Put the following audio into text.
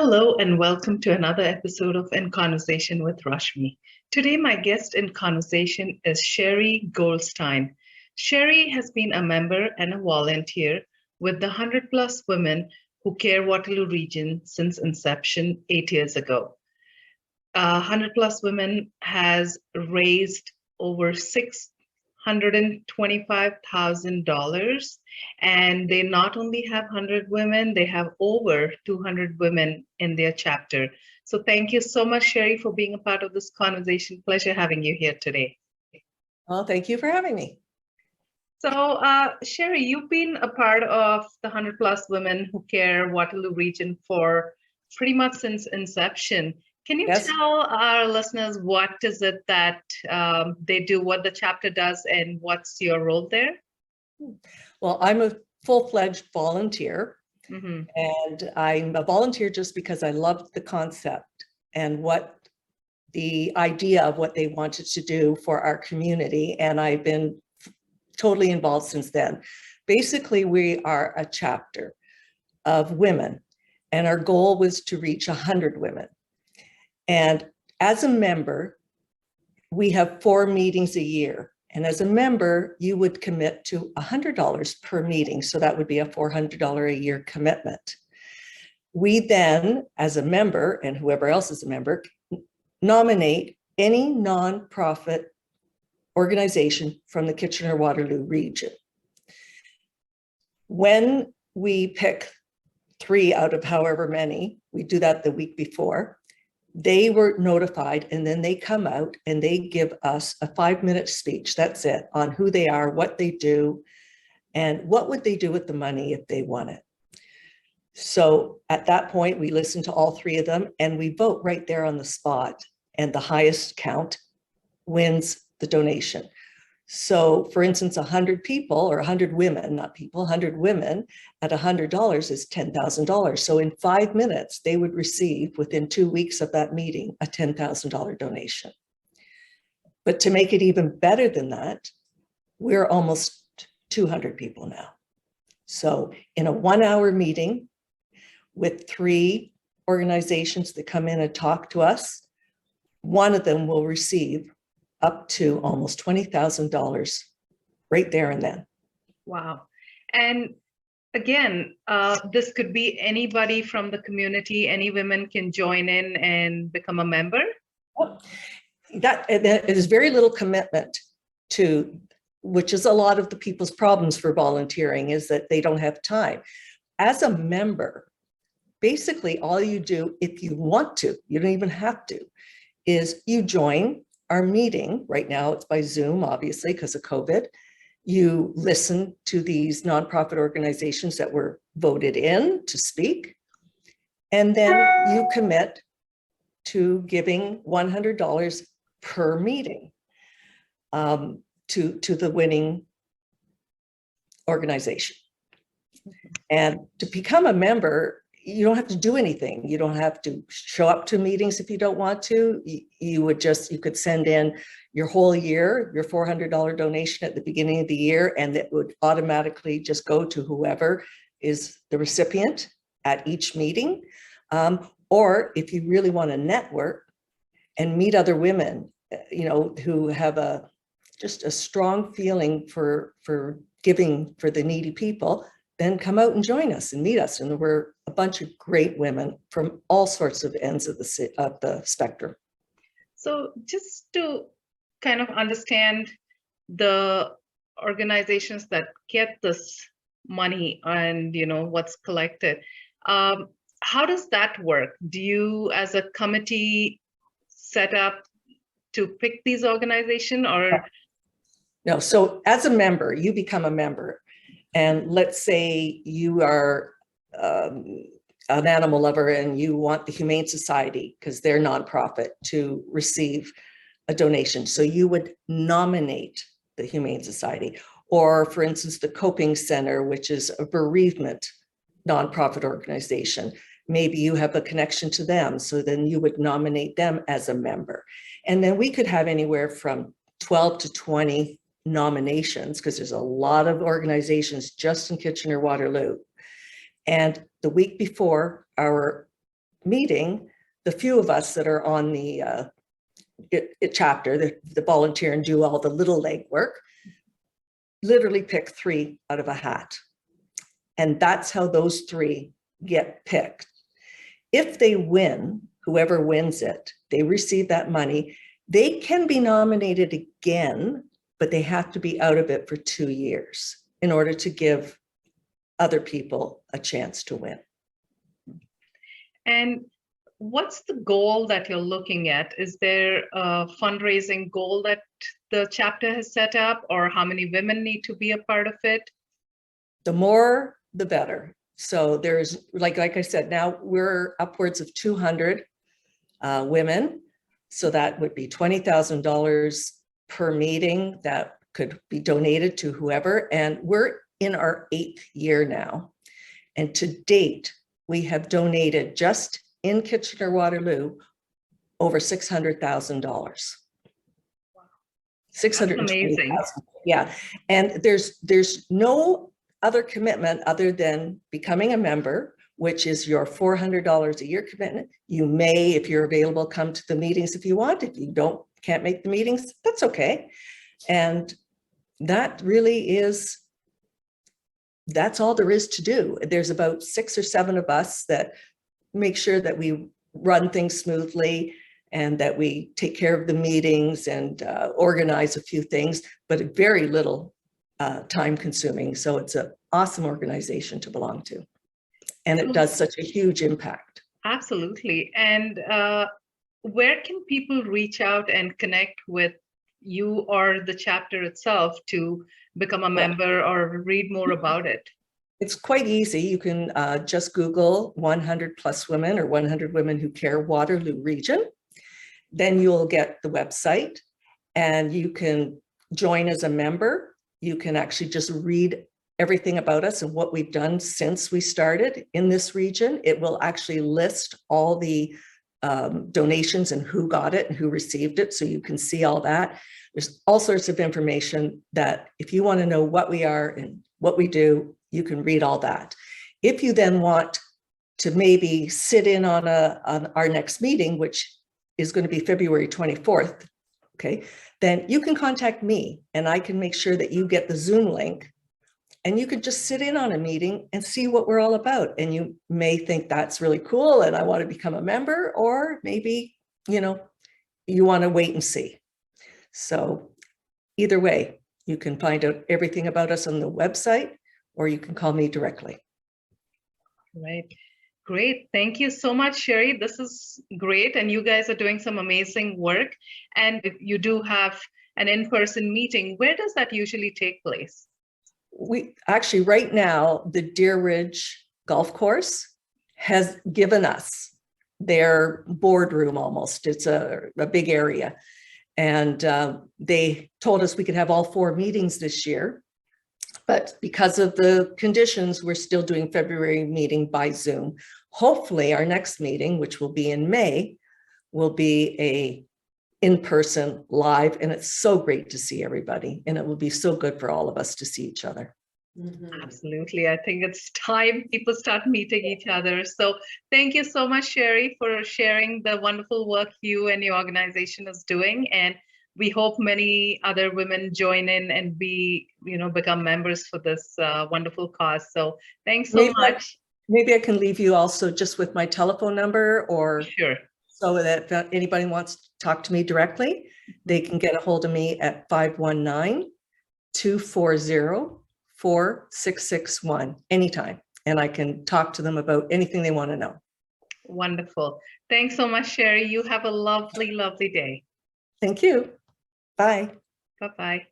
Hello and welcome to another episode of In Conversation with Rashmi. Today, my guest in conversation is Shari Goldstein. Shari has been a member and a volunteer with the 100 plus women who care Waterloo region since inception 8 years ago. 100 plus women has raised over $625,000, and they not only have 100 women, they have over 200 women in their chapter. So thank you so much, Shari, for being a part of this conversation. Pleasure having you here today. Well, thank you for having me. So Shari, you've been a part of the 100 plus women who care Waterloo region for pretty much since inception. Can you tell our listeners what is it that they do, what the chapter does, and what's your role there? Well, I'm a full-fledged volunteer, and I'm a volunteer just because I loved the concept and what the idea of what they wanted to do for our community, and I've been totally involved since then. Basically, we are a chapter of women, and our goal was to reach 100 women. And as a member, we have 4 meetings a year. And as a member, you would commit to $100 per meeting. So that would be a $400 a year commitment. We then, as a member, and whoever else is a member, nominate any nonprofit organization from the Kitchener-Waterloo region. When we pick 3 out of however many, we do that the week before, they were notified, and then they come out and they give us a 5-minute speech, that's it, on who they are, what they do, and what would they do with the money if they won it. So at that point, we listen to all 3 of them and we vote right there on the spot, and the highest count wins the donation. So for instance, 100 people or 100 women, not people, 100 women at $100 is $10,000. So in 5 minutes, they would receive within 2 weeks of that meeting, a $10,000 donation. But to make it even better than that, we're almost 200 people now. So in a 1-hour meeting with 3 organizations that come in and talk to us, one of them will receive up to almost $20,000 right there and then. Wow. And again, this could be anybody from the community, any women can join in and become a member? That is very little commitment to, which is a lot of the people's problems for volunteering, is that they don't have time. As a member, basically all you do, if you want to, you don't even have to, is you join our meeting. Right now it's by Zoom, obviously, because of COVID. You listen to these nonprofit organizations that were voted in to speak, and then you commit to giving $100 per meeting to the winning organization. And to become a member, you don't have to do anything. You don't have to show up to meetings if you don't want to. You could send in your whole year, your $400 donation at the beginning of the year, and it would automatically just go to whoever is the recipient at each meeting. Or if you really want to network and meet other women, who have just a strong feeling for giving for the needy people, then come out and join us and meet us. And we're a bunch of great women from all sorts of ends of the spectrum. So just to kind of understand the organizations that get this money and what's collected, how does that work? Do you, as a committee, set up to pick these organizations, or? No, so as a member, you become a member. And let's say you are an animal lover and you want the Humane Society, because they're nonprofit, to receive a donation. So you would nominate the Humane Society. Or for instance, the Coping Center, which is a bereavement nonprofit organization. Maybe you have a connection to them. So then you would nominate them as a member. And then we could have anywhere from 12 to 20 nominations, because there's a lot of organizations just in Kitchener-Waterloo. And the week before our meeting, the few of us that are on the chapter, the volunteer and do all the little legwork, literally pick 3 out of a hat. And that's how those 3 get picked. If they win, whoever wins it, they receive that money. They can be nominated again, but they have to be out of it for 2 years in order to give other people a chance to win. And what's the goal that you're looking at? Is there a fundraising goal that the chapter has set up, or how many women need to be a part of it? The more, the better. So there's, like I said, now we're upwards of 200 women. So that would be $20,000 per meeting that could be donated to whoever. And we're in our 8th year now. And to date, we have donated just in Kitchener-Waterloo over $600,000. Wow. $620,000. Yeah. And there's no other commitment other than becoming a member, which is your $400 a year commitment. You may, if you're available, come to the meetings if you want. If you can't make the meetings, that's okay. And that really is, that's all there is to do. There's about 6 or 7 of us that make sure that we run things smoothly and that we take care of the meetings and organize a few things, but very little time consuming. So it's an awesome organization to belong to. And it does such a huge impact. Absolutely. And where can people reach out and connect with you or the chapter itself to become a member or read more about it? It's quite easy. You can just Google 100 plus women or 100 women who care Waterloo region. Then you'll get the website and you can join as a member. You can actually just read everything about us and what we've done since we started in this region. It will actually list all the donations and who got it and who received it. So you can see all that. There's all sorts of information that if you want to know what we are and what we do, you can read all that. If you then want to maybe sit in on our next meeting, which is going to be February 24th, okay, then you can contact me and I can make sure that you get the Zoom link and you could just sit in on a meeting and see what we're all about. And you may think that's really cool and I want to become a member, or maybe, you know, you want to wait and see. So either way, you can find out everything about us on the website, or you can call me directly. Right. Great. Thank you so much, Shari. This is great. And you guys are doing some amazing work. And if you do have an in-person meeting, where does that usually take place? We actually, right now, the Deer Ridge Golf Course has given us their boardroom almost. It's a big area. And they told us we could have all 4 meetings this year. But because of the conditions, we're still doing February meeting by Zoom. Hopefully our next meeting, which will be in May, will be a in-person live. And it's so great to see everybody. And it will be so good for all of us to see each other. Mm-hmm. Absolutely. I think it's time people start meeting each other. So thank you so much, Shari, for sharing the wonderful work you and your organization is doing. And we hope many other women join in and become members for this wonderful cause. So thanks so much. Maybe I can leave you also just with my telephone number, or sure, so that if anybody wants to talk to me directly, they can get a hold of me at 519-240-4661 anytime. And I can talk to them about anything they want to know. Wonderful. Thanks so much, Shari. You have a lovely, lovely day. Thank you. Bye. Bye-bye.